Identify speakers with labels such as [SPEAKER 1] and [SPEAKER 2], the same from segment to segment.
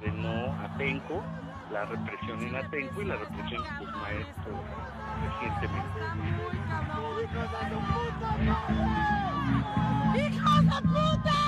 [SPEAKER 1] Ordenó Atenco, la represión en Atenco y la represión de sus maestros recientemente.
[SPEAKER 2] ¡Hijos de puta!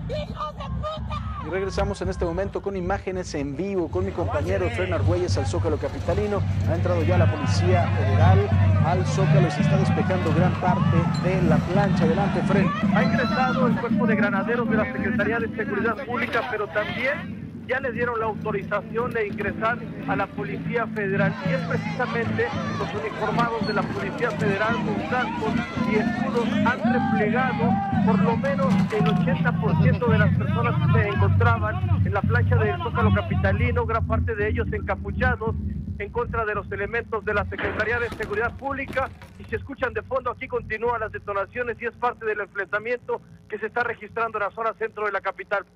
[SPEAKER 2] ¡Hijos de puta!
[SPEAKER 3] Y regresamos en este momento con imágenes en vivo con mi compañero Efraín Argüelles al Zócalo capitalino. Ha entrado ya la Policía Federal al Zócalo y se está despejando gran parte de la plancha. Adelante, Efraín.
[SPEAKER 4] Ha ingresado el cuerpo de granaderos de la Secretaría de Seguridad Pública, pero también ya le dieron la autorización de ingresar a la Policía Federal. Y es precisamente los uniformados de la Policía Federal con cascos y escudos han replegado por lo menos el 80% de las personas que se encontraban en la plancha del Zócalo capitalino, gran parte de ellos encapuchados en contra de los elementos de la Secretaría de Seguridad Pública. Y si escuchan de fondo, aquí continúan las detonaciones y es parte del enfrentamiento que se está registrando en la zona centro de la capital.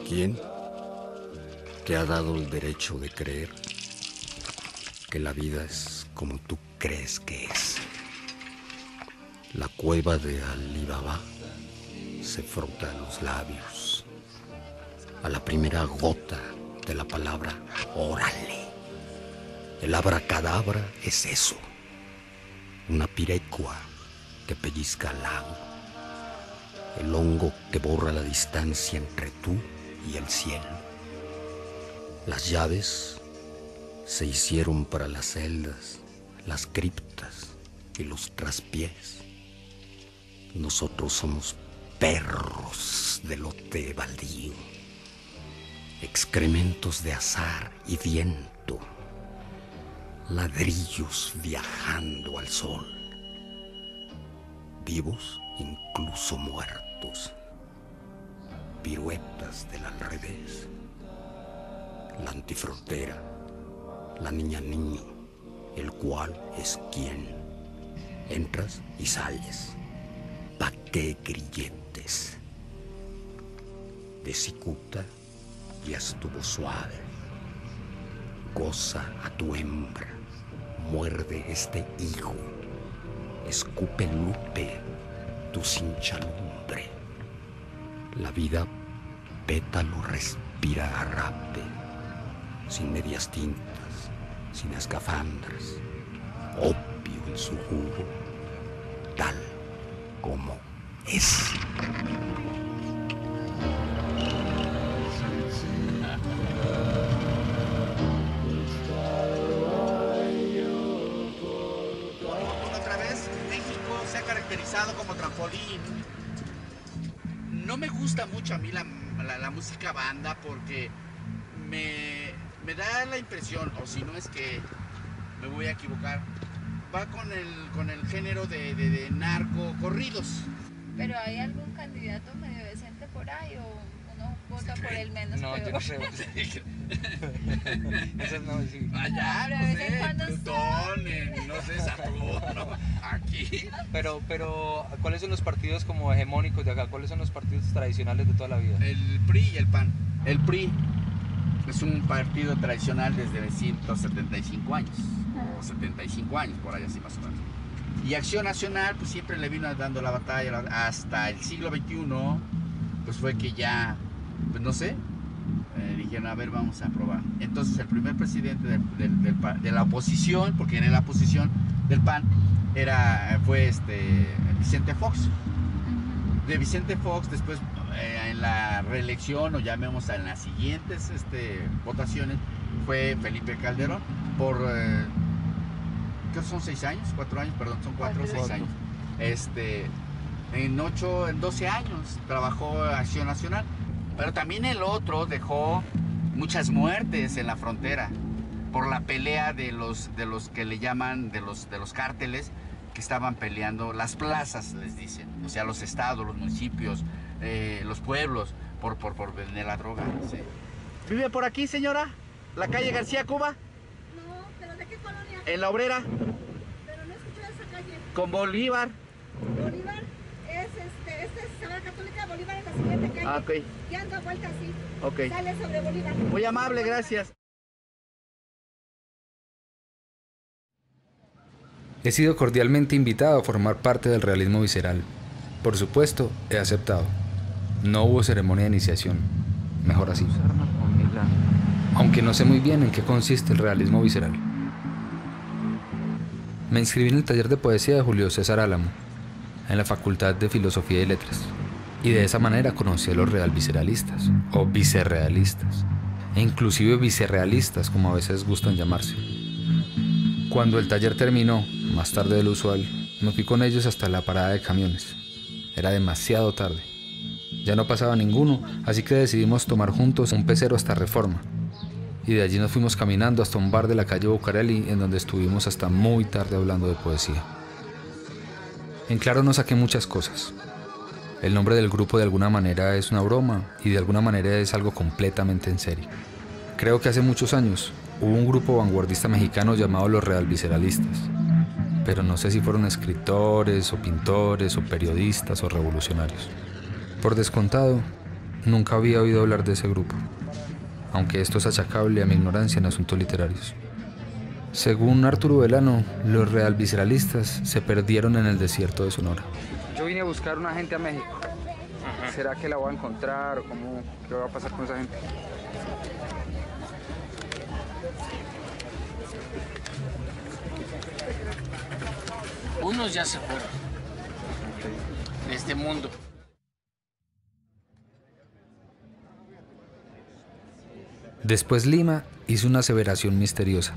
[SPEAKER 5] ¿Quién te ha dado el derecho de creer que la vida es como tú crees que es? La cueva de Alí Baba se frota los labios a la primera gota de la palabra órale. El abracadabra es eso, una pirecua que pellizca al lago, el hongo que borra la distancia entre tú y el cielo. Las llaves se hicieron para las celdas, las criptas y los traspiés. Nosotros somos perros de lote baldío, excrementos de azar y viento, ladrillos viajando al sol, vivos incluso muertos, piruetas del al revés, la antifrontera, la niña niño, el cual es quien. Entras y sales. ¿Pa' qué grilletes? De cicuta ya estuvo suave. Goza a tu hembra, muerde este hijo, escupe lupe tu cinchalumbre. La vida pétalo respira a rape, sin medias tintas, sin escafandras, opio en su jugo, tal como es.
[SPEAKER 6] Otra vez, México se ha caracterizado como trampolín. No me gusta mucho a mí la música banda porque me da la impresión, o si no es que me voy a equivocar, va con el género de narco corridos.
[SPEAKER 7] ¿Pero hay algún candidato medio decente por ahí o uno vota por el menos
[SPEAKER 8] no,
[SPEAKER 7] peor?
[SPEAKER 8] Yo no sé. Eso no, sí.
[SPEAKER 6] Allá,
[SPEAKER 7] Pero
[SPEAKER 6] no
[SPEAKER 7] de vez en
[SPEAKER 6] sé,
[SPEAKER 7] cuando
[SPEAKER 6] Plutón, no sé, Saturno, aquí.
[SPEAKER 8] Pero, ¿cuáles son los partidos como hegemónicos de acá? ¿Cuáles son los partidos tradicionales de toda la vida?
[SPEAKER 6] El PRI y el PAN. El PRI es un partido tradicional desde 175 años, o 75 años, por ahí así más o menos. Y Acción Nacional, pues siempre le vino dando la batalla hasta el siglo XXI, pues fue que ya, pues no sé, dijeron, a ver, vamos a probar. Entonces el primer presidente de la oposición, porque era la oposición del PAN, fue Vicente Fox. De Vicente Fox, después en la reelección, o llamemos en las siguientes votaciones, fue Felipe Calderón, por, ¿qué son 6 años? 4 años, perdón, son 4 o 6 años. En 12 años trabajó Acción Nacional, pero también el otro dejó muchas muertes en la frontera por la pelea de los que le llaman, de los cárteles que estaban peleando las plazas, les dicen, o sea, los estados, los municipios, los pueblos, por vender la droga. Sí. ¿Vive por aquí, señora? ¿La calle García Cuba?
[SPEAKER 2] No, ¿pero de qué colonia?
[SPEAKER 6] En La Obrera.
[SPEAKER 2] Pero no escuché esa calle.
[SPEAKER 6] con Bolívar.
[SPEAKER 9] Bolívar es esta es Sagrada Católica, Bolívar es la siguiente calle.
[SPEAKER 6] Ah, ok.
[SPEAKER 9] Y anda vuelta así.
[SPEAKER 6] Ok.
[SPEAKER 9] Sale sobre Bolívar.
[SPEAKER 6] Muy amable, gracias.
[SPEAKER 10] He sido cordialmente invitado a formar parte del realismo visceral. Por supuesto, he aceptado. No hubo ceremonia de iniciación. Mejor así. Aunque no sé muy bien en qué consiste el realismo visceral. Me inscribí en el taller de poesía de Julio César Álamo, en la Facultad de Filosofía y Letras. Y de esa manera conocí a los realvisceralistas, o vicerrealistas, e inclusive vicerrealistas, como a veces gustan llamarse. Cuando el taller terminó, más tarde de lo usual, me fui con ellos hasta la parada de camiones. Era demasiado tarde. Ya no pasaba ninguno, así que decidimos tomar juntos un pecero hasta Reforma. Y de allí nos fuimos caminando hasta un bar de la calle Bucareli, en donde estuvimos hasta muy tarde hablando de poesía. En claro no saqué muchas cosas. El nombre del grupo de alguna manera es una broma y de alguna manera es algo completamente en serio. Creo que hace muchos años hubo un grupo vanguardista mexicano llamado los realvisceralistas, pero no sé si fueron escritores o pintores o periodistas o revolucionarios. Por descontado, nunca había oído hablar de ese grupo, aunque esto es achacable a mi ignorancia en asuntos literarios. Según Arturo Belano, los realvisceralistas se perdieron en el desierto de Sonora. Yo vine a buscar una gente a México. ¿Será que la voy a encontrar o qué va a pasar con esa gente?
[SPEAKER 11] Unos ya se fueron de este mundo.
[SPEAKER 10] Después Lima hizo una aseveración misteriosa.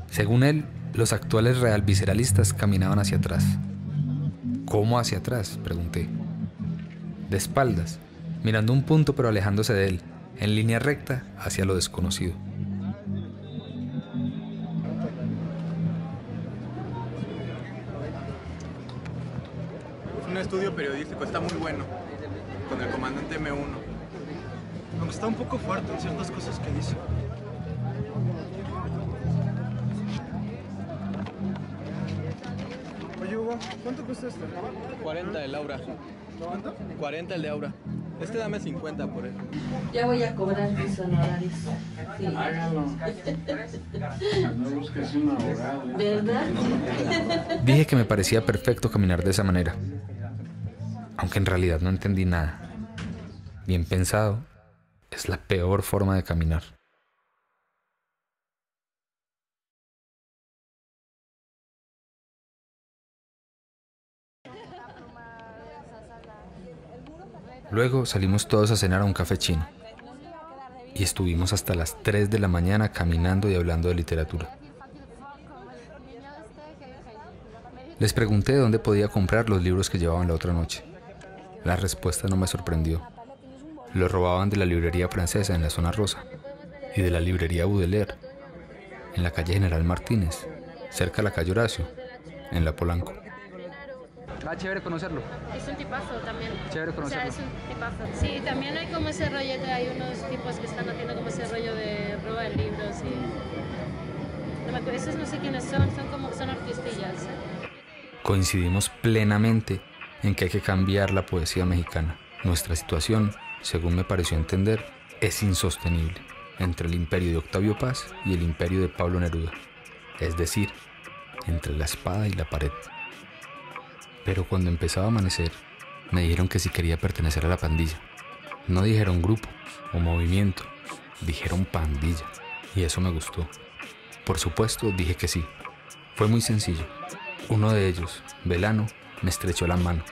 [SPEAKER 10] Según él, los actuales realvisceralistas caminaban hacia atrás. ¿Cómo hacia atrás?, pregunté. De espaldas, mirando un punto pero alejándose de él, en línea recta hacia lo desconocido.
[SPEAKER 12] Es un estudio periodístico, está muy bueno, con el comandante M1. Aunque está un poco fuerte en ciertas cosas que dice. Oye, Hugo, ¿cuánto cuesta este? 40 el Aura. ¿Cuánto? 40 el de Aura. Este dame 50 por él.
[SPEAKER 13] Ya voy a cobrar mis honorarios. Sí.
[SPEAKER 14] Hágalo. No busques un abogado.
[SPEAKER 13] ¿Verdad?
[SPEAKER 10] Dije que me parecía perfecto caminar de esa manera, aunque en realidad no entendí nada. Bien pensado, es la peor forma de caminar. Luego salimos todos a cenar a un café chino. Y estuvimos hasta las 3 de la mañana caminando y hablando de literatura. Les pregunté dónde podía comprar los libros que llevaban la otra noche. La respuesta no me sorprendió. Los robaban de la librería francesa en la zona rosa y de la librería Baudelaire en la calle General Martínez, cerca de la calle Horacio, en la Polanco. Ah, chévere conocerlo.
[SPEAKER 15] Es un tipazo también.
[SPEAKER 10] Chévere conocerlo.
[SPEAKER 15] O sea, es un tipazo. Sí, también hay como ese rollo de, hay unos tipos que están haciendo como ese rollo de roba de libros y... No me acuerdo, esos no sé quiénes son artistillas.
[SPEAKER 10] Coincidimos plenamente en que hay que cambiar la poesía mexicana. Nuestra situación, según me pareció entender, es insostenible entre el imperio de Octavio Paz y el imperio de Pablo Neruda. Es decir, entre la espada y la pared. Pero cuando empezaba a amanecer, me dijeron que si quería pertenecer a la pandilla. No dijeron grupo o movimiento, dijeron pandilla. Y eso me gustó. Por supuesto, dije que sí. Fue muy sencillo. Uno de ellos, Belano, me estrechó la mano.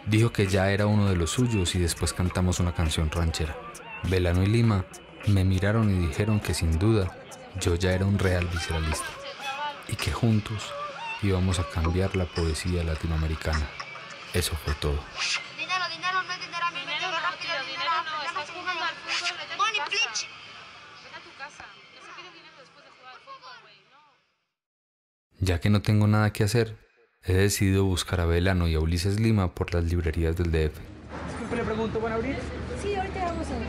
[SPEAKER 10] Dijo que ya era uno de los suyos y después cantamos una canción ranchera. Belano y Lima me miraron y dijeron que sin duda yo ya era un realvisceralista y que juntos íbamos a cambiar la poesía latinoamericana. Eso fue todo.
[SPEAKER 2] Dinero, no es dinero, a mí me tengo rápido, dinero no, estás jugando al fútbol, vete a tu casa. Vete a tu casa, no se quiere dinero después de jugar al fútbol, güey, no.
[SPEAKER 10] Ya que no tengo nada que hacer, he decidido buscar a Belano y a Ulises Lima por las librerías del DF.
[SPEAKER 16] Disculpe, le pregunto, ¿van a abrir?
[SPEAKER 9] Sí, ahorita vamos a ver.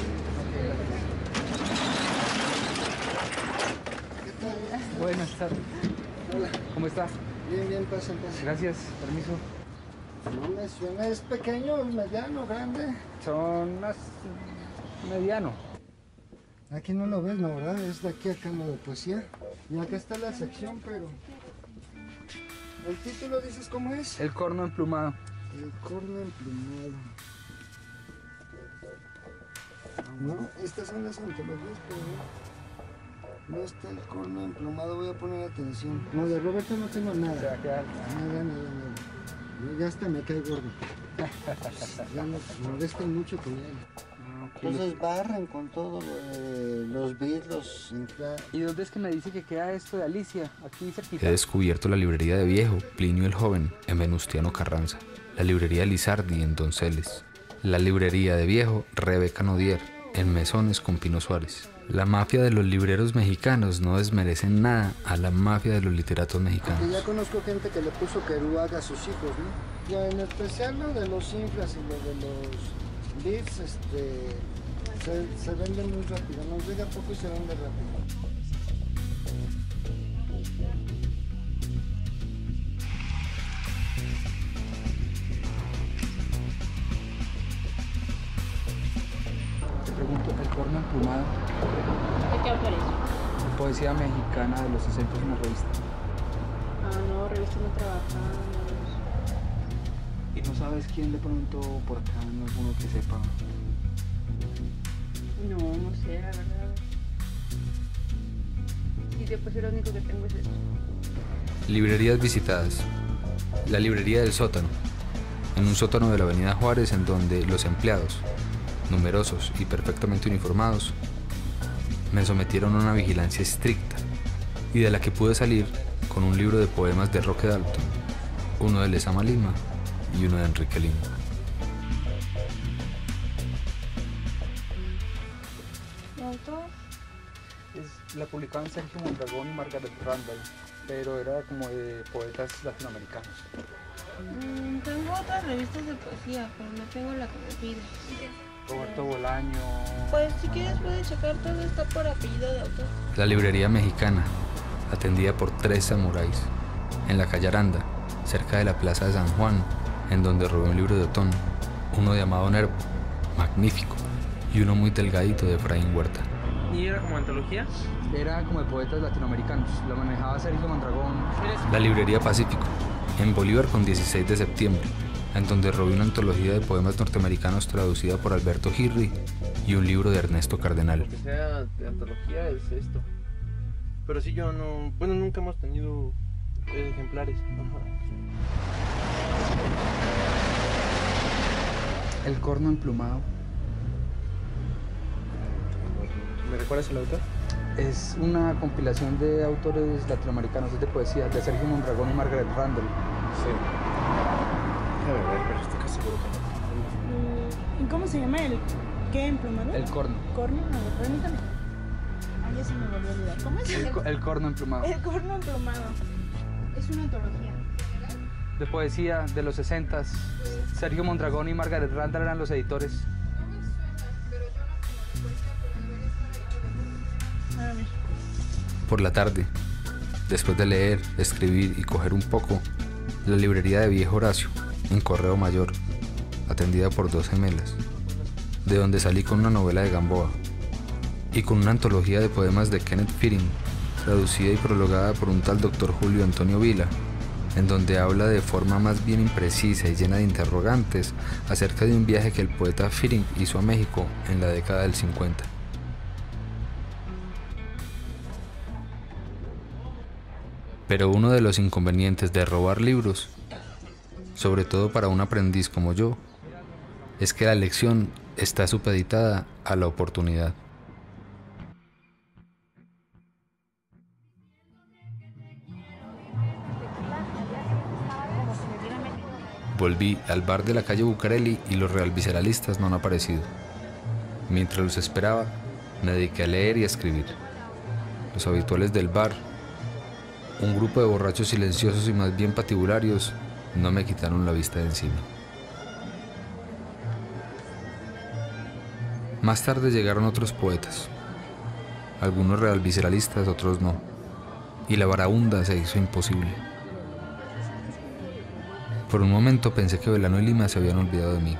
[SPEAKER 16] Buenas tardes. Hola. ¿Cómo estás?
[SPEAKER 17] Bien, pasen.
[SPEAKER 16] Gracias, permiso.
[SPEAKER 17] No menciona, ¿es pequeño, mediano, grande?
[SPEAKER 16] Son más mediano.
[SPEAKER 17] Aquí no lo ves, ¿no, verdad? Es de aquí a acá lo de poesía. Y acá está la sección, pero... ¿El título dices cómo es?
[SPEAKER 16] El corno emplumado.
[SPEAKER 17] El corno emplumado. No, estas son las antologías, pero no está el corno emplumado. Voy a poner atención. No, de Roberto no tengo nada. Nada. Ya hasta me cae gordo. Ya nos molestan mucho con él. Entonces barren con todo los beats,
[SPEAKER 16] ¿Y dónde es que me dice que queda esto de Alicia? Aquí cerquita.
[SPEAKER 10] He descubierto la librería de Viejo, Plinio el Joven, en Venustiano Carranza. La librería Lizardi, en Donceles. La librería de Viejo, Rebeca Nodier, en Mesones con Pino Suárez. La mafia de los libreros mexicanos no desmerecen nada a la mafia de los literatos mexicanos.
[SPEAKER 17] Porque ya conozco gente que le puso Kerouac a sus hijos, ¿no? Ya en especial lo de los inflas y lo de los beats, se vende muy rápido. Nos llega poco y se vende rápido.
[SPEAKER 16] Te pregunto, ¿el corno emplumado?
[SPEAKER 15] ¿De qué autor es?
[SPEAKER 16] Poesía mexicana de los 60 es una revista.
[SPEAKER 15] Ah, no, revista no trabajamos.
[SPEAKER 16] ¿Y no sabes quién de pronto por acá, no alguno que sepa?
[SPEAKER 15] No sé, la verdad. Y después lo único que tengo es esto.
[SPEAKER 10] Librerías visitadas. La librería del sótano. En un sótano de la avenida Juárez, en donde los empleados, numerosos y perfectamente uniformados, me sometieron a una vigilancia estricta y de la que pude salir con un libro de poemas de Roque Dalton, uno de Lezama Lima y uno de Enrique Lima.
[SPEAKER 9] ¿El autor?
[SPEAKER 16] La publicaban Sergio Mondragón y Margaret Randall, pero era como de poetas latinoamericanos.
[SPEAKER 9] Tengo otras revistas de poesía, pero no tengo la que me pides.
[SPEAKER 16] Roberto Bolaño.
[SPEAKER 9] Pues si quieres puedes checar, todo está por apellido de autor.
[SPEAKER 10] La librería mexicana, atendida por 3 samuráis, en la calle Aranda, cerca de la plaza de San Juan, en donde robé un libro de Otón, uno de Amado Nervo, magnífico, y uno muy delgadito de Efraín Huerta.
[SPEAKER 16] ¿Y era como antología? Era como de poetas latinoamericanos, lo manejaba Sergio Mondragón.
[SPEAKER 10] La librería Pacífico, en Bolívar con 16 de septiembre, en donde robé una antología de poemas norteamericanos traducida por Alberto Girri y un libro de Ernesto Cardenal.
[SPEAKER 18] Lo que sea de antología es esto. Pero sí, yo no... Bueno, nunca hemos tenido ejemplares. Ajá.
[SPEAKER 16] El corno emplumado.
[SPEAKER 18] ¿Me recuerdas el autor?
[SPEAKER 16] Es una compilación de autores latinoamericanos, es de poesía, de Sergio Mondragón y Margaret Randall.
[SPEAKER 18] Sí. A ver, pero estoy casi seguro que no.
[SPEAKER 9] ¿Y cómo se llama el qué emplumado?
[SPEAKER 16] El corno.
[SPEAKER 9] ¿Corno? A ver, permítame. Ay, ya se me volvió a olvidar. ¿Cómo es?
[SPEAKER 16] El corno emplumado.
[SPEAKER 9] El corno emplumado. Es una antología.
[SPEAKER 16] De poesía de los 60s. Sergio Mondragón y Margaret Randall eran los editores.
[SPEAKER 10] Por la tarde, después de leer, escribir y coger un poco, la librería de Viejo Horacio, en Correo Mayor, atendida por 2 gemelas, de donde salí con una novela de Gamboa y con una antología de poemas de Kenneth Fearing, traducida y prologada por un tal Dr. Julio Antonio Vila, en donde habla de forma más bien imprecisa y llena de interrogantes acerca de un viaje que el poeta Fearing hizo a México en la década del 50. Pero uno de los inconvenientes de robar libros, sobre todo para un aprendiz como yo, es que la lección está supeditada a la oportunidad. Volví al bar de la calle Bucareli y los realvisceralistas no han aparecido. Mientras los esperaba, me dediqué a leer y a escribir. Los habituales del bar, un grupo de borrachos silenciosos y más bien patibularios, no me quitaron la vista de encima. Más tarde llegaron otros poetas, algunos realvisceralistas, otros no, y la varaunda se hizo imposible. Por un momento pensé que Belano y Lima se habían olvidado de mí,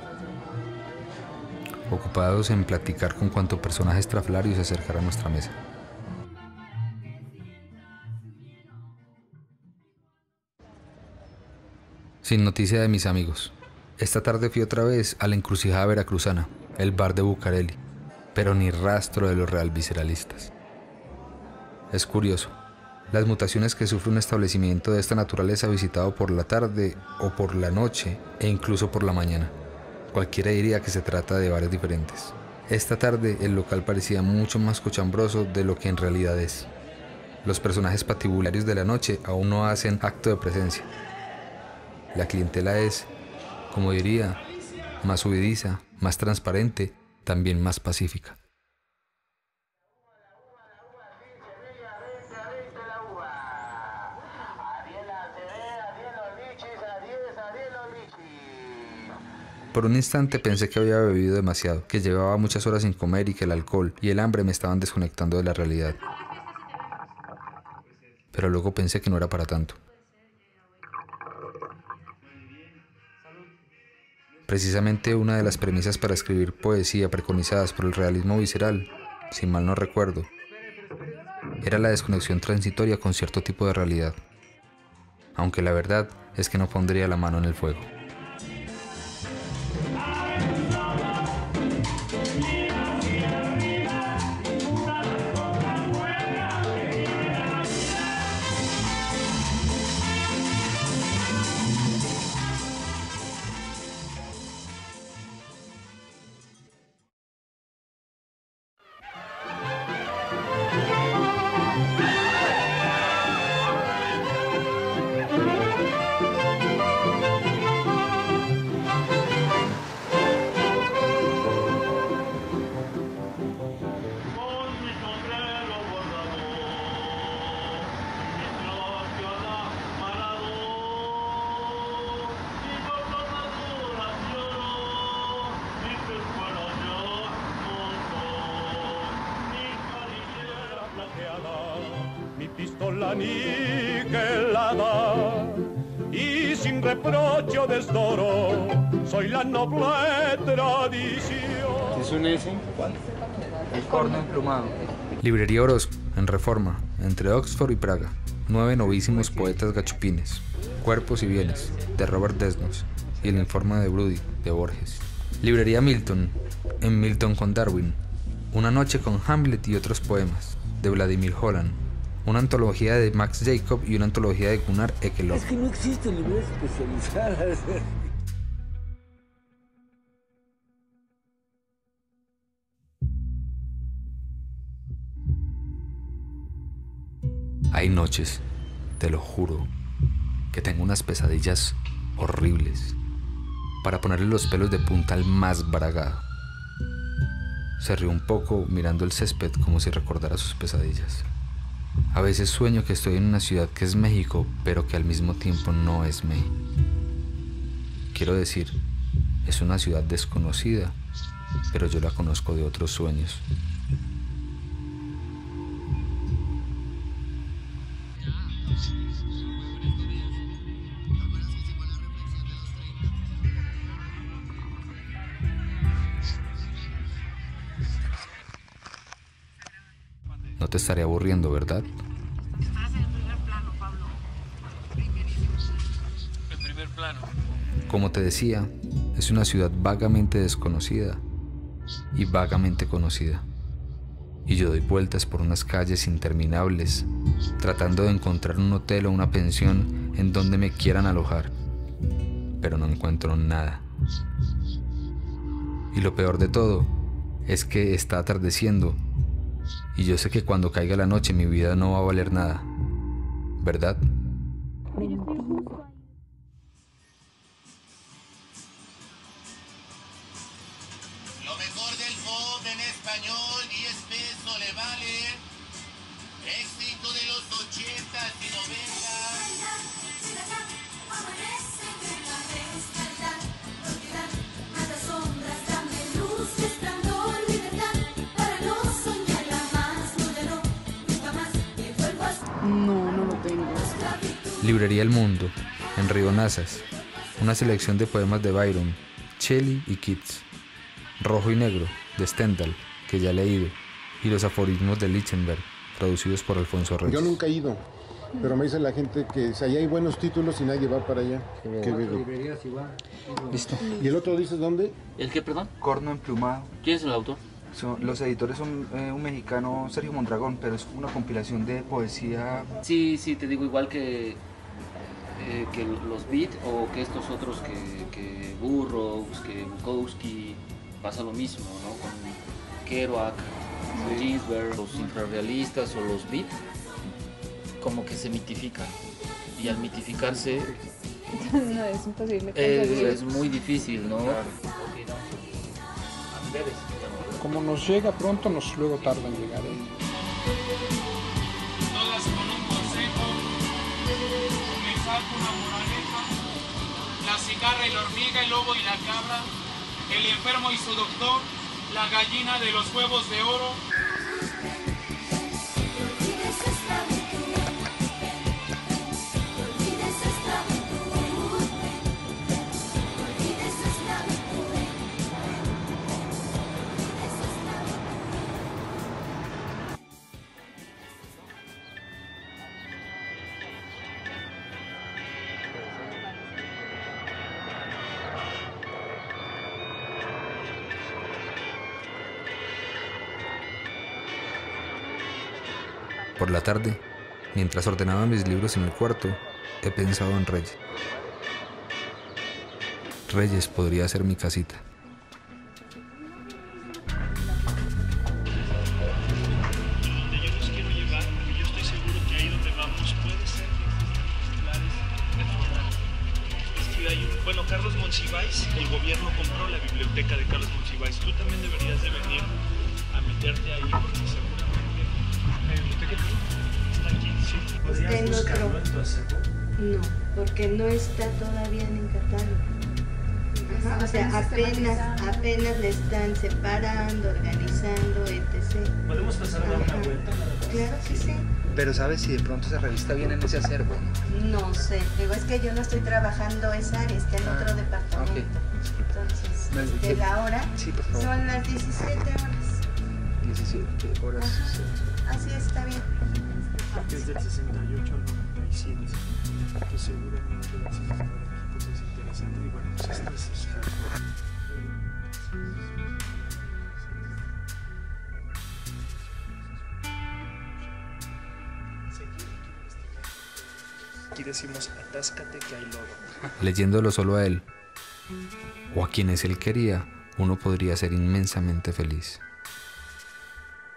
[SPEAKER 10] ocupados en platicar con cuanto personaje estrafalario se acercara a nuestra mesa. Sin noticia de mis amigos. Esta tarde fui otra vez a la encrucijada veracruzana, el bar de Bucareli, pero ni rastro de los realvisceralistas. Es curioso, las mutaciones que sufre un establecimiento de esta naturaleza visitado por la tarde o por la noche e incluso por la mañana. Cualquiera diría que se trata de bares diferentes. Esta tarde el local parecía mucho más cochambroso de lo que en realidad es. Los personajes patibularios de la noche aún no hacen acto de presencia. La clientela es, como diría, más huidiza, más transparente, también más pacífica. Por un instante pensé que había bebido demasiado, que llevaba muchas horas sin comer y que el alcohol y el hambre me estaban desconectando de la realidad. Pero luego pensé que no era para tanto. Precisamente una de las premisas para escribir poesía preconizadas por el realismo visceral, si mal no recuerdo, era la desconexión transitoria con cierto tipo de realidad, aunque la verdad es que no pondría la mano en el fuego.
[SPEAKER 19] pistola niquelada y sin reproche o desdoro soy la noble tradición.
[SPEAKER 16] ¿Es un S? ¿Cuál? El corno emplumado.
[SPEAKER 10] Librería Orozco, en Reforma, entre Oxford y Praga. 9 novísimos poetas gachupines. Cuerpos y bienes, de Robert Desnos, y El informe de Brody, de Borges. Librería Milton, en Milton con Darwin. Una noche con Hamlet y otros poemas, de Vladimir Holland. Una antología de Max Jacob y una antología de Gunnar Ekelöf.
[SPEAKER 20] Es que no existen librerías especializadas.
[SPEAKER 10] Hay noches, te lo juro, que tengo unas pesadillas horribles, para ponerle los pelos de punta al más bragado. Se rió un poco mirando el césped como si recordara sus pesadillas. A veces sueño que estoy en una ciudad que es México, pero que al mismo tiempo no es México. Quiero decir, es una ciudad desconocida, pero yo la conozco de otros sueños. No te estaré aburriendo, ¿verdad?
[SPEAKER 11] Estás en el primer plano, Pablo. El primer plano.
[SPEAKER 10] Como te decía, es una ciudad vagamente desconocida y vagamente conocida. Y yo doy vueltas por unas calles interminables, tratando de encontrar un hotel o una pensión en donde me quieran alojar. Pero no encuentro nada. Y lo peor de todo es que está atardeciendo. Y yo sé que cuando caiga la noche mi vida no va a valer nada, ¿verdad?
[SPEAKER 19] Lo mejor del pop en español y espeso le vale. Éxito de los 80s y 90s.
[SPEAKER 9] No, no lo tengo.
[SPEAKER 10] Librería El Mundo, en Río Nazas. una selección de poemas de Byron, Shelley y Keats, Rojo y Negro, de Stendhal, que ya he leído, y los aforismos de Lichtenberg, traducidos por Alfonso Reyes.
[SPEAKER 21] Yo nunca he ido, pero me dice la gente que si allá hay buenos títulos y nadie va para allá. Qué bello.
[SPEAKER 16] Listo.
[SPEAKER 21] ¿Y el otro dices dónde?
[SPEAKER 22] ¿El qué, perdón?
[SPEAKER 16] Corno emplumado.
[SPEAKER 22] ¿Quién es el autor?
[SPEAKER 16] Los editores son un mexicano, Sergio Mondragón, pero es una compilación de poesía.
[SPEAKER 22] Sí, te digo, igual que los Beat o que estos otros que Burroughs, que Bukowski, pasa lo mismo, ¿no? Con Kerouac, Ginsberg, los infrarrealistas o los Beat, como que se mitifican. Y al mitificarse
[SPEAKER 7] No, es imposible.
[SPEAKER 22] es muy difícil, ¿no?
[SPEAKER 23] Como nos llega pronto, luego tarda en llegar.
[SPEAKER 24] Todas con un consejo, me saco una moraleja, la cigarra y la hormiga, el lobo y la cabra, el enfermo y su doctor, la gallina de los huevos de oro.
[SPEAKER 10] Por la tarde, mientras ordenaba mis libros en el cuarto, he pensado en Reyes. Reyes podría ser mi casita.
[SPEAKER 25] Donde yo los quiero llevar, porque yo estoy seguro que ahí donde vamos puede ser ejemplares de fuera. Es que hay bueno, Carlos Monsiváis, el gobierno compró la biblioteca de Carlos Monsiváis. Tú también deberías de venir a meterte ahí, porque seguramente la biblioteca está aquí, sí. ¿Podrías buscarlo en tu acervo?
[SPEAKER 26] No, porque no está todavía en el catálogo. O sea, apenas le están separando, organizando, etc.
[SPEAKER 25] ¿Podemos pasar a dar una vuelta?
[SPEAKER 26] Claro que sí.
[SPEAKER 16] Pero ¿sabes si de pronto se revista bien en ese acervo?
[SPEAKER 26] No sé, digo, es que yo no estoy trabajando esa área, está en otro departamento. Entonces, la hora son las 17 horas.
[SPEAKER 16] 17 horas.
[SPEAKER 26] Así está bien.
[SPEAKER 25] Es del 68 al 97. Pues seguramente va a ser un equipo es interesante. Y bueno, pues esto es aquí decimos atáscate que hay lodo.
[SPEAKER 10] Leyéndolo solo a él, o a quienes él quería, uno podría ser inmensamente feliz.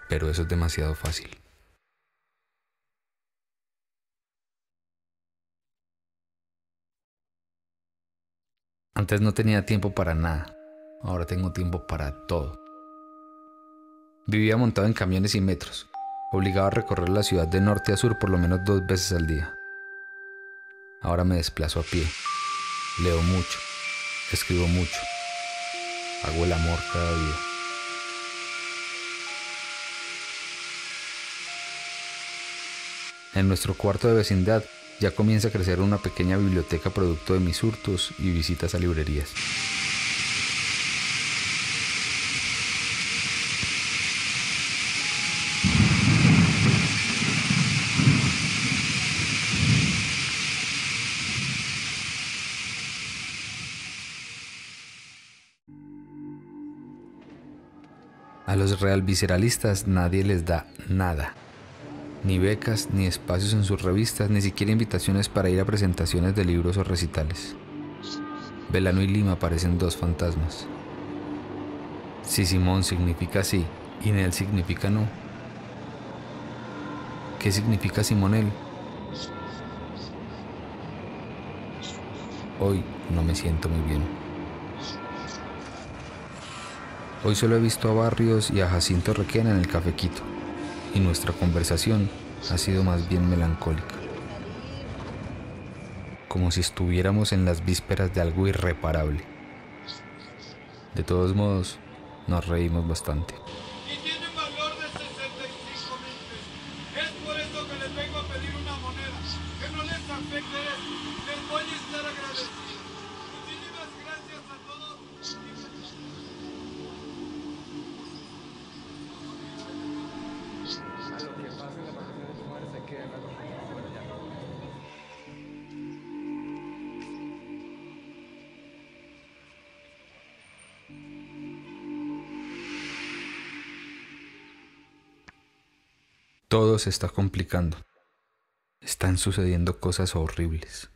[SPEAKER 10] Pero eso es demasiado fácil. Antes no tenía tiempo para nada, ahora tengo tiempo para todo. Vivía montado en camiones y metros, obligado a recorrer la ciudad de norte a sur por lo menos 2 veces al día. Ahora me desplazo a pie, leo mucho, escribo mucho, hago el amor cada día. En nuestro cuarto de vecindad ya comienza a crecer una pequeña biblioteca producto de mis hurtos y visitas a librerías. A los realvisceralistas nadie les da nada. Ni becas, ni espacios en sus revistas, ni siquiera invitaciones para ir a presentaciones de libros o recitales. Belano y Lima parecen 2 fantasmas. Si Simón significa sí y Nel significa no, ¿qué significa Simonel? Hoy no me siento muy bien. Hoy solo he visto a Barrios y a Jacinto Requena en el Café Quito. Y nuestra conversación ha sido más bien melancólica. Como si estuviéramos en las vísperas de algo irreparable. De todos modos, nos reímos bastante.
[SPEAKER 24] Y tienen valor de 65 mil pesos. Es por eso que les vengo a pedir una moneda. Que no les afecte, les voy a estar agradecido.
[SPEAKER 10] Todo se está complicando. Están sucediendo cosas horribles.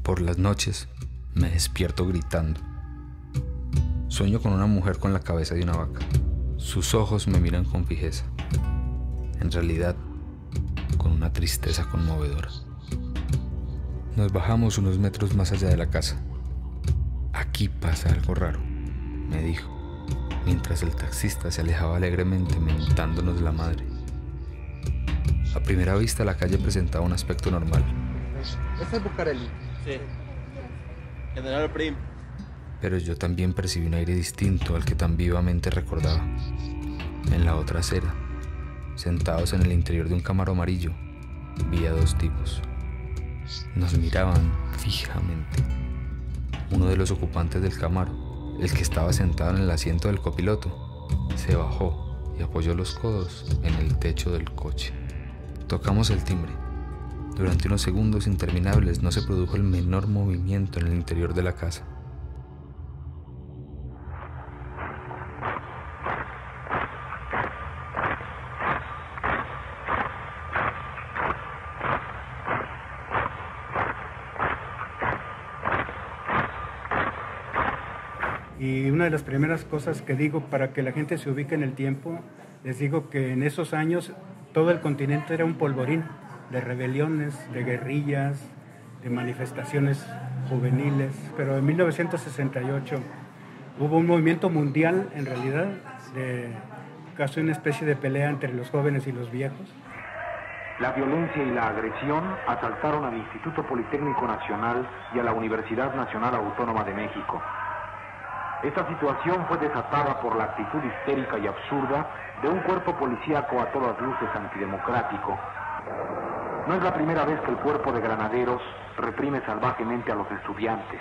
[SPEAKER 10] Por las noches me despierto gritando. Sueño con una mujer con la cabeza de una vaca. Sus ojos me miran con fijeza. En realidad, con una tristeza conmovedora. Nos bajamos unos metros más allá de la casa. Aquí pasa algo raro, me dijo, mientras el taxista se alejaba alegremente mentándonos la madre. A primera vista la calle presentaba un aspecto normal.
[SPEAKER 18] ¿Este es Bucareli? Sí. General Prim.
[SPEAKER 10] Pero yo también percibí un aire distinto al que tan vivamente recordaba. En la otra acera, sentados en el interior de un Camaro amarillo, vi a dos tipos. Nos miraban fijamente. Uno de los ocupantes del Camaro, el que estaba sentado en el asiento del copiloto, se bajó y apoyó los codos en el techo del coche. Tocamos el timbre. Durante unos segundos interminables no se produjo el menor movimiento en el interior de la casa.
[SPEAKER 1] Y una de las primeras cosas que digo para que la gente se ubique en el tiempo, les digo que en esos años todo el continente era un polvorín de rebeliones, de guerrillas, de manifestaciones juveniles. Pero en 1968 hubo un movimiento mundial, en realidad, de casi una especie de pelea entre los jóvenes y los viejos.
[SPEAKER 3] La violencia y la agresión asaltaron al Instituto Politécnico Nacional y a la Universidad Nacional Autónoma de México. Esta situación fue desatada por la actitud histérica y absurda de un cuerpo policíaco a todas luces antidemocrático. No es la primera vez que el cuerpo de granaderos reprime salvajemente a los estudiantes.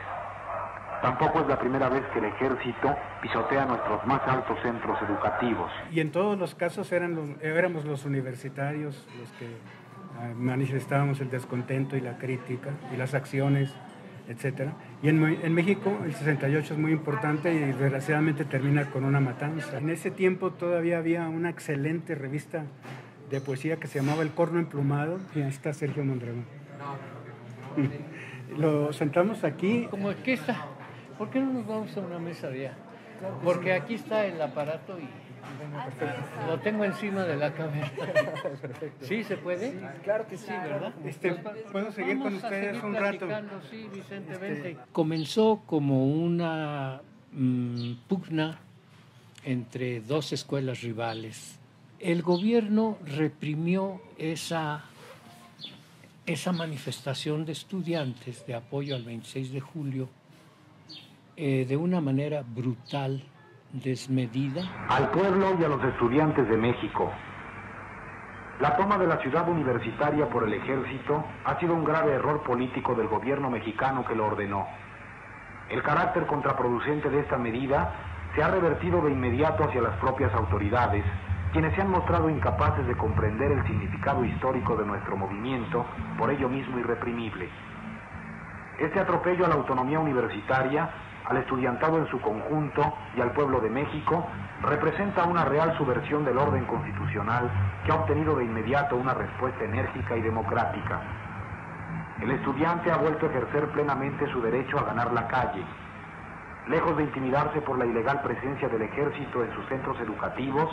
[SPEAKER 3] Tampoco es la primera vez que el ejército pisotea nuestros más altos centros educativos.
[SPEAKER 1] Y en todos los casos éramos los universitarios los que manifestábamos el descontento y la crítica y las acciones, etcétera. Y en México el 68 es muy importante y desgraciadamente termina con una matanza. En ese tiempo todavía había una excelente revista de poesía que se llamaba El Corno Emplumado. Y ahí está Sergio Mondragón. Lo sentamos aquí.
[SPEAKER 20] Como aquí está. ¿Por qué no nos vamos a una mesa de allá? Porque aquí está el aparato y lo tengo encima de la cabeza.
[SPEAKER 1] Perfecto.
[SPEAKER 20] ¿Sí se puede?
[SPEAKER 1] Sí, claro que sí, ¿verdad? ¿Puedo seguir con ustedes un rato?
[SPEAKER 20] Sí, Vicente, vente. Comenzó como una pugna entre dos escuelas rivales. El gobierno reprimió esa manifestación de estudiantes de apoyo al 26 de julio de una manera brutal, desmedida.
[SPEAKER 3] Al pueblo y a los estudiantes de México. La toma de la ciudad universitaria por el ejército ha sido un grave error político del gobierno mexicano que lo ordenó. El carácter contraproducente de esta medida se ha revertido de inmediato hacia las propias autoridades, quienes se han mostrado incapaces de comprender el significado histórico de nuestro movimiento, por ello mismo irreprimible. Este atropello a la autonomía universitaria, al estudiantado en su conjunto y al pueblo de México, representa una real subversión del orden constitucional que ha obtenido de inmediato una respuesta enérgica y democrática. El estudiante ha vuelto a ejercer plenamente su derecho a ganar la calle. Lejos de intimidarse por la ilegal presencia del ejército en sus centros educativos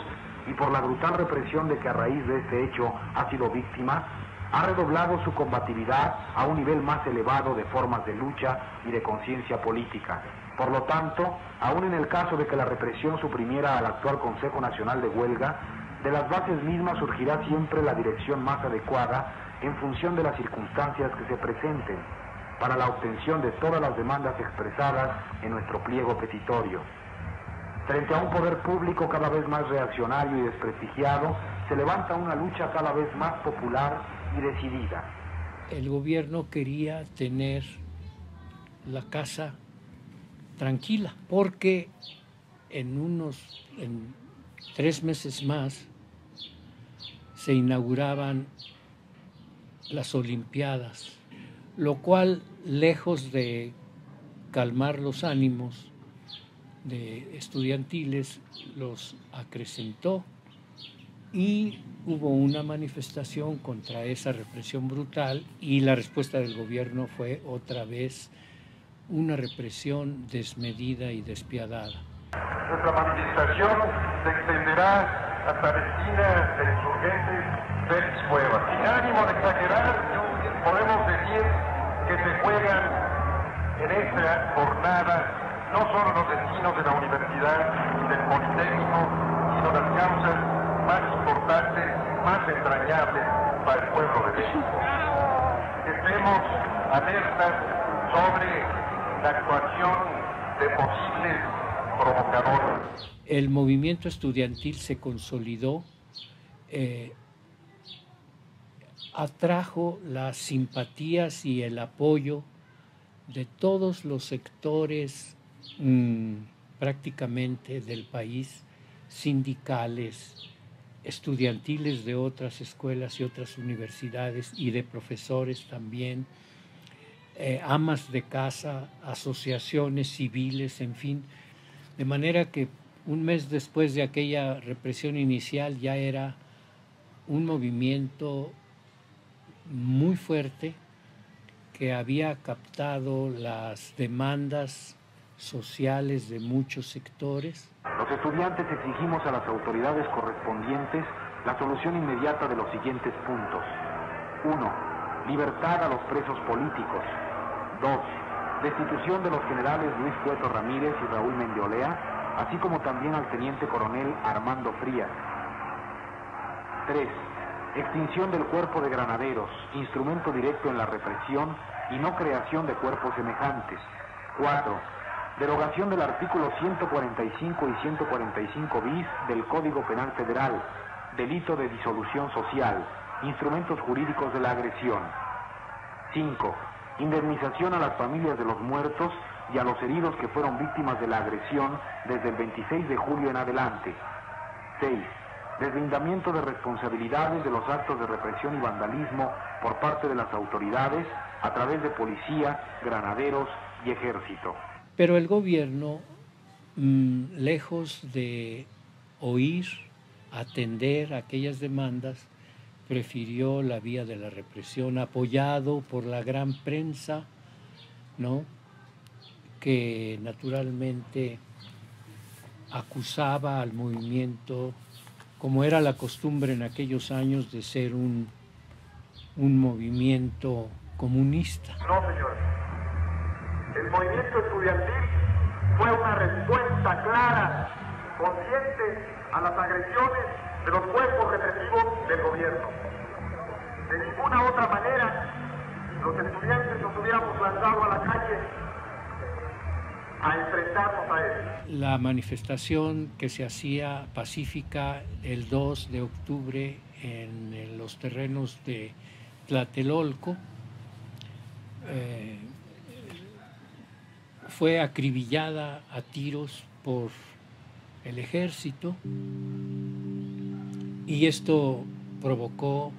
[SPEAKER 3] y por la brutal represión de que a raíz de este hecho ha sido víctima, ha redoblado su combatividad a un nivel más elevado de formas de lucha y de conciencia política. Por lo tanto, aún en el caso de que la represión suprimiera al actual Consejo Nacional de Huelga, de las bases mismas surgirá siempre la dirección más adecuada en función de las circunstancias que se presenten, para la obtención de todas las demandas expresadas en nuestro pliego petitorio. Frente a un poder público cada vez más reaccionario y desprestigiado, se levanta una lucha cada vez más popular y decidida.
[SPEAKER 20] El gobierno quería tener la casa tranquila, porque en 3 meses más se inauguraban las Olimpiadas, lo cual, lejos de calmar los ánimos de estudiantiles, los acrecentó y hubo una manifestación contra esa represión brutal y la respuesta del gobierno fue otra vez una represión desmedida y despiadada.
[SPEAKER 4] Nuestra manifestación se extenderá hasta la esquina de Insurgentes Félix Cuevas. Sin ánimo de exagerar, podemos decir que se juegan en esta jornada no solo los destinos de la universidad y del Politécnico, sino las causas más importantes, más entrañables para el pueblo de México. Estemos alertas sobre la actuación de posibles provocadores.
[SPEAKER 20] El movimiento estudiantil se consolidó, atrajo las simpatías y el apoyo de todos los sectores prácticamente del país, sindicales, estudiantiles de otras escuelas y otras universidades y de profesores también, amas de casa, asociaciones civiles, en fin, de manera que un mes después de aquella represión inicial ya era un movimiento muy fuerte que había captado las demandas sociales de muchos sectores.
[SPEAKER 3] Los estudiantes exigimos a las autoridades correspondientes la solución inmediata de los siguientes puntos. 1. Libertad a los presos políticos. 2. Destitución de los generales Luis Cueto Ramírez y Raúl Mendiolea, así como también al teniente coronel Armando Frías. 3. Extinción del cuerpo de granaderos, instrumento directo en la represión y no creación de cuerpos semejantes. 4. Derogación del artículo 145 y 145 bis del Código Penal Federal, delito de disolución social, instrumentos jurídicos de la agresión. 5. Indemnización a las familias de los muertos y a los heridos que fueron víctimas de la agresión desde el 26 de julio en adelante. 6. Deslindamiento de responsabilidades de los actos de represión y vandalismo por parte de las autoridades a través de policía, granaderos y ejército.
[SPEAKER 20] Pero el gobierno, lejos de oír, atender aquellas demandas, prefirió la vía de la represión, apoyado por la gran prensa, ¿no?, que naturalmente acusaba al movimiento, como era la costumbre en aquellos años, de ser un movimiento comunista.
[SPEAKER 4] No, señores. El movimiento estudiantil fue una respuesta clara, consciente a las agresiones de los cuerpos represivos del gobierno. De ninguna otra manera, los estudiantes nos hubiéramos lanzado a la calle a enfrentarnos a él.
[SPEAKER 20] La manifestación que se hacía pacífica el 2 de octubre en los terrenos de Tlatelolco fue acribillada a tiros por el ejército y esto provocó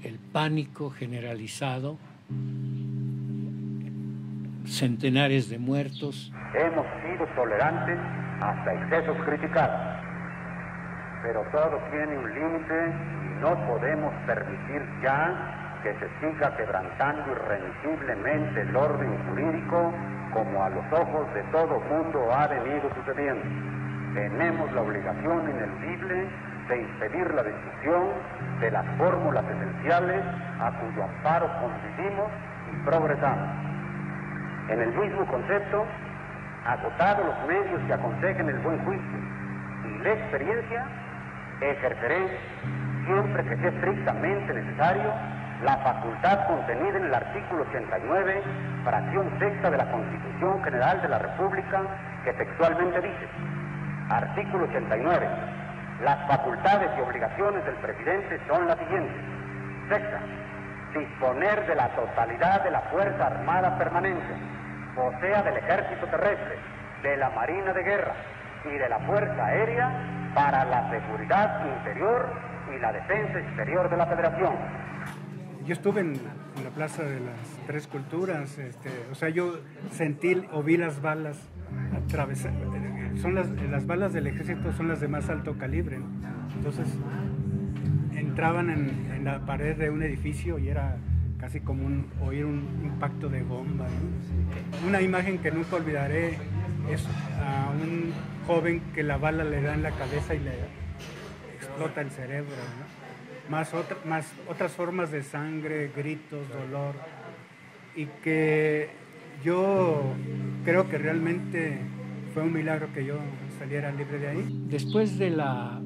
[SPEAKER 20] el pánico generalizado, centenares de muertos.
[SPEAKER 5] Hemos sido tolerantes hasta excesos criticados, pero todo tiene un límite y no podemos permitir ya que se siga quebrantando irremisiblemente el orden jurídico como a los ojos de todo mundo ha venido sucediendo. Tenemos la obligación ineludible de impedir la discusión de las fórmulas esenciales a cuyo amparo convivimos y progresamos. En el mismo concepto, agotados los medios que aconsejen el buen juicio y la experiencia, ejerceré, siempre que sea estrictamente necesario, la facultad contenida en el artículo 89, fracción sexta de la Constitución General de la República, que textualmente dice: artículo 89. Las facultades y obligaciones del presidente son las siguientes. Sexta, disponer de la totalidad de la Fuerza Armada Permanente, o sea, del Ejército Terrestre, de la Marina de Guerra y de la Fuerza Aérea para la seguridad interior y la defensa exterior de la Federación.
[SPEAKER 1] Yo estuve en la Plaza de las Tres Culturas, o sea, yo sentí o vi las balas atravesar. Son las balas del ejército son las de más alto calibre, ¿no? Entonces entraban en la pared de un edificio y era casi como oír un impacto de bomba, ¿no? Una imagen que nunca olvidaré es a un joven que la bala le da en la cabeza y le explota el cerebro, ¿no? Más otras formas de sangre, gritos, dolor, y que yo creo que realmente fue un milagro que yo saliera libre de ahí.
[SPEAKER 20] Después de la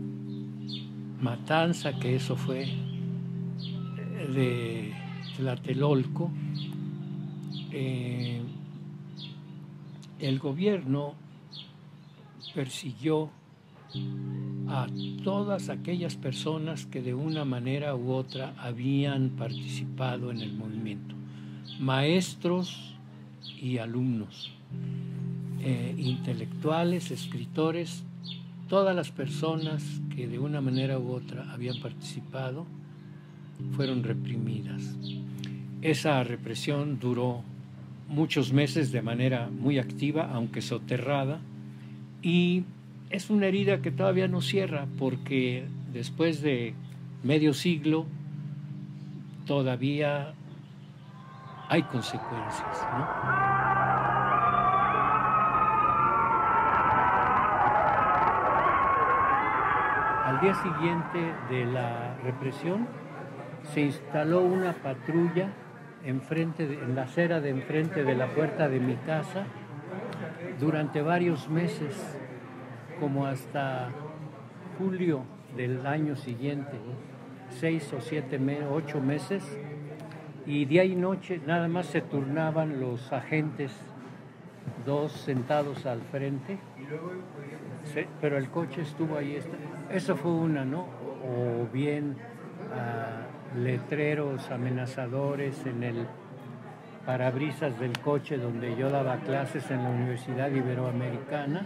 [SPEAKER 20] matanza, que eso fue, de Tlatelolco, el gobierno persiguió a todas aquellas personas que de una manera u otra habían participado en el movimiento, maestros y alumnos, intelectuales, escritores, todas las personas que de una manera u otra habían participado fueron reprimidas. Esa represión duró muchos meses de manera muy activa, aunque soterrada, y es una herida que todavía no cierra, porque después de medio siglo todavía hay consecuencias, ¿no? Al día siguiente de la represión se instaló una patrulla en la acera de enfrente de la puerta de mi casa durante varios meses, como hasta julio del año siguiente, 6 o 7, 8 meses, y día y noche nada más se turnaban los agentes, 2 sentados al frente, sí, pero el coche estuvo ahí. Eso fue una, ¿no? O bien letreros amenazadores en el parabrisas del coche donde yo daba clases en la Universidad Iberoamericana,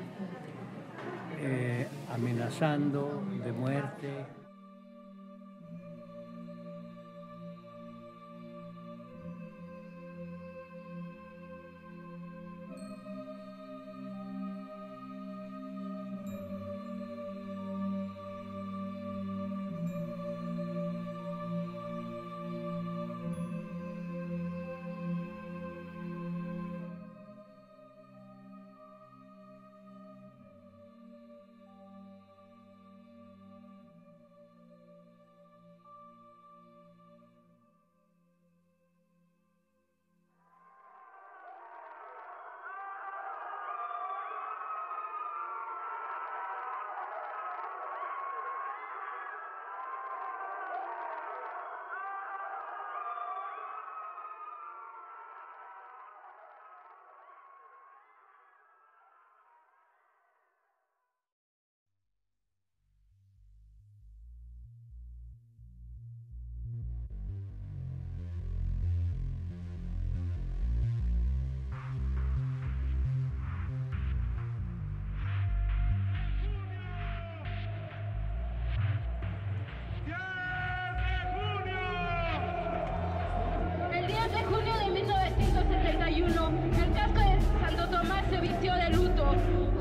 [SPEAKER 20] amenazando de muerte.
[SPEAKER 2] El casco de Santo Tomás se vistió de luto.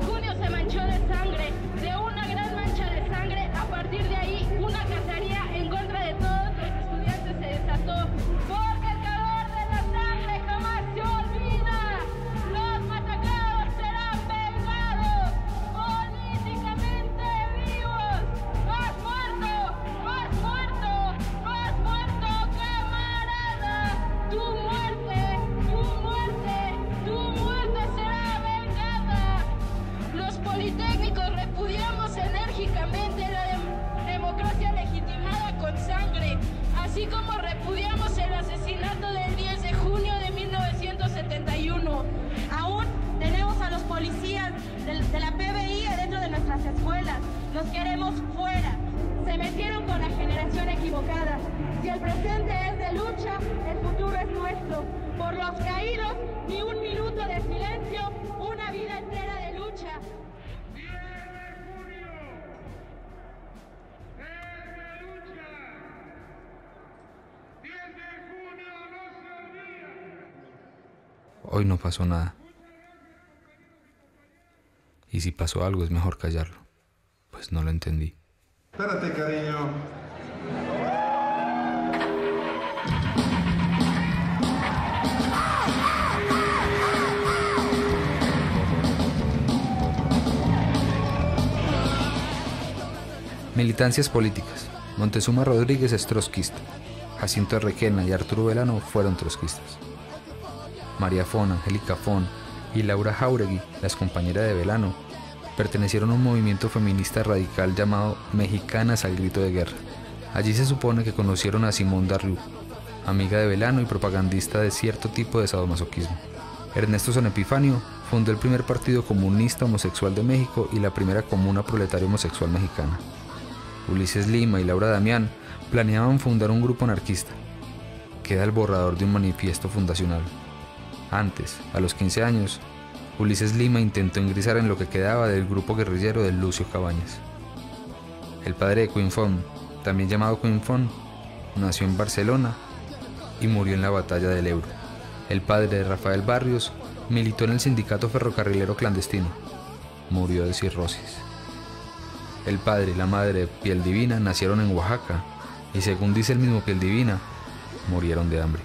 [SPEAKER 2] Junio se manchó de sangre, de una gran mancha de sangre. A partir de ahí, una cacería en contra de todos los estudiantes se desató. Porque el calor de la sangre jamás se olvida. Los masacrados serán vengados, políticamente vivos. ¡Has muerto! ¡Has muerto! ¡Has muerto, camarada! ¡Tu muerte! ¡Tu muerte será vengada! Los politécnicos repudiamos enérgicamente la democracia legitimada con sangre, así como repudiamos el asesinato del 10 de junio de 1971.
[SPEAKER 6] Aún tenemos a los policías de la PBI adentro de nuestras escuelas. Los queremos fuera.
[SPEAKER 2] Se metieron con la generación equivocada. Si el presente es de lucha, el futuro es nuestro. Por los caídos, ni un minuto de silencio, una vida entera de lucha.
[SPEAKER 10] Hoy no pasó nada. Y si pasó algo es mejor callarlo, pues no lo entendí.
[SPEAKER 4] Espérate, cariño.
[SPEAKER 10] Militancias políticas. Montezuma Rodríguez es trotskista. Jacinto Requena y Arturo Belano fueron trotskistas. María Fon, Angélica Fon y Laura Jáuregui, las compañeras de Belano, pertenecieron a un movimiento feminista radical llamado Mexicanas al Grito de Guerra. Allí se supone que conocieron a Simone Darrieux, amiga de Belano y propagandista de cierto tipo de sadomasoquismo. Ernesto San Epifanio fundó el primer partido comunista homosexual de México y la primera comuna proletaria homosexual mexicana. Ulises Lima y Laura Damián planeaban fundar un grupo anarquista. Queda el borrador de un manifiesto fundacional. Antes, a los 15 años, Ulises Lima intentó ingresar en lo que quedaba del grupo guerrillero de Lucio Cabañas. El padre de Quim Fon, también llamado Quim Fon, nació en Barcelona y murió en la batalla del Ebro. El padre de Rafael Barrios militó en el sindicato ferrocarrilero clandestino. Murió de cirrosis. El padre y la madre de Piel Divina nacieron en Oaxaca y, según dice el mismo Piel Divina, murieron de hambre.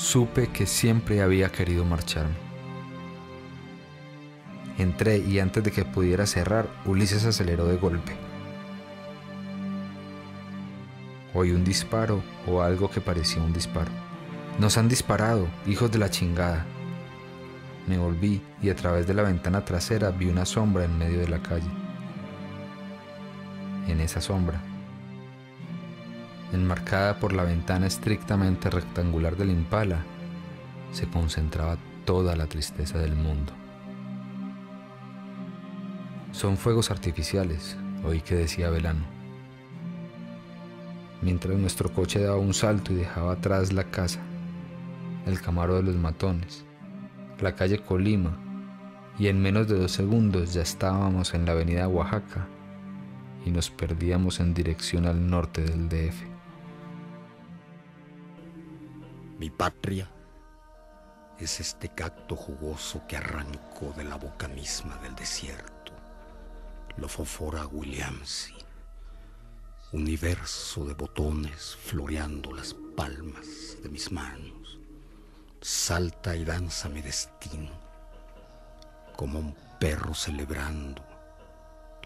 [SPEAKER 10] Supe que siempre había querido marcharme. Entré y antes de que pudiera cerrar, Ulises aceleró de golpe. Oí un disparo o algo que parecía un disparo. Nos han disparado, hijos de la chingada. Me volví y a través de la ventana trasera vi una sombra en medio de la calle. En esa sombra, enmarcada por la ventana estrictamente rectangular del Impala, se concentraba toda la tristeza del mundo. Son fuegos artificiales, oí que decía Velano. Mientras nuestro coche daba un salto y dejaba atrás la casa, el Camaro de los Matones, la calle Colima, y en menos de 2 segundos ya estábamos en la avenida Oaxaca y nos perdíamos en dirección al norte del DF.
[SPEAKER 8] Mi patria es este cacto jugoso que arrancó de la boca misma del desierto, Lophophora williamsi, universo de botones floreando las palmas de mis manos. Salta y danza mi destino, como un perro celebrando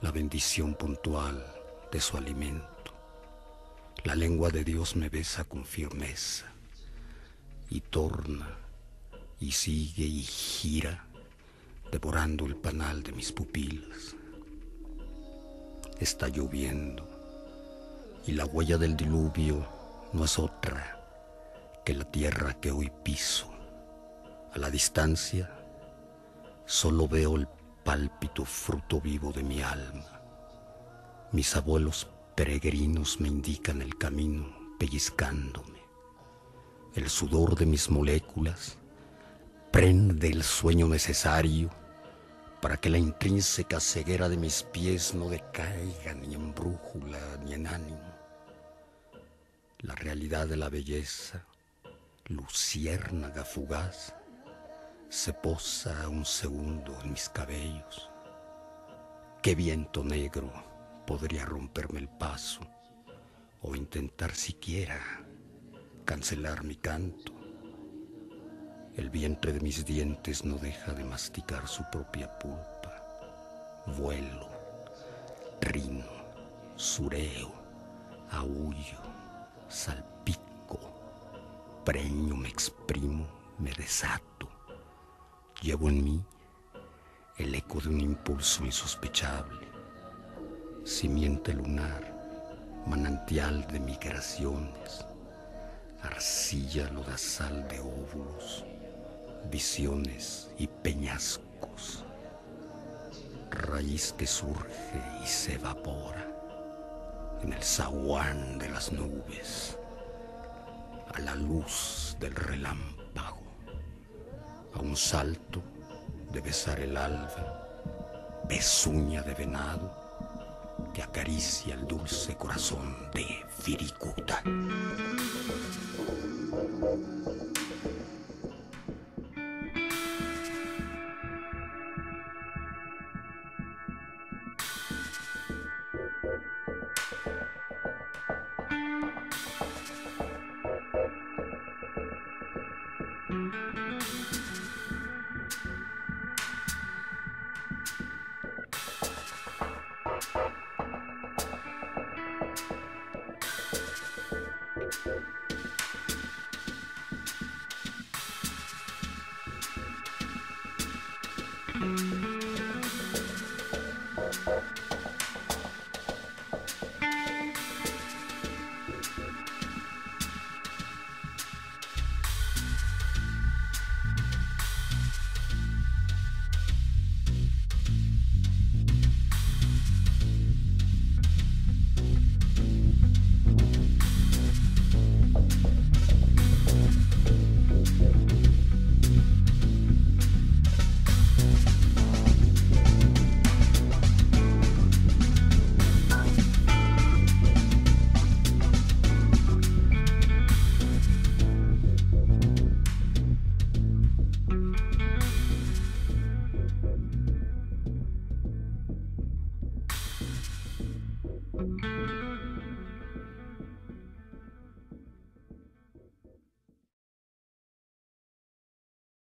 [SPEAKER 8] la bendición puntual de su alimento. La lengua de Dios me besa con firmeza y torna y sigue y gira, devorando el panal de mis pupilas. Está lloviendo y la huella del diluvio no es otra que la tierra que hoy piso. A la distancia solo veo el pálpito fruto vivo de mi alma. Mis abuelos peregrinos me indican el camino pellizcándome. El sudor de mis moléculas prende el sueño necesario para que la intrínseca ceguera de mis pies no decaiga ni en brújula ni en ánimo. La realidad de la belleza, luciérnaga fugaz, se posa un segundo en mis cabellos. ¿Qué viento negro podría romperme el paso o intentar siquiera cancelar mi canto? El vientre de mis dientes no deja de masticar su propia pulpa. Vuelo, trino, sureo, aúllo, salpico, preño, me exprimo, me desato. Llevo en mí el eco de un impulso insospechable, simiente lunar, manantial de migraciones, arcilla lodazal de óvulos, visiones y peñascos, raíz que surge y se evapora en el zaguán de las nubes, a la luz del relámpago, a un salto de besar el alba, pezuña de venado que acaricia el dulce corazón de Viricuta.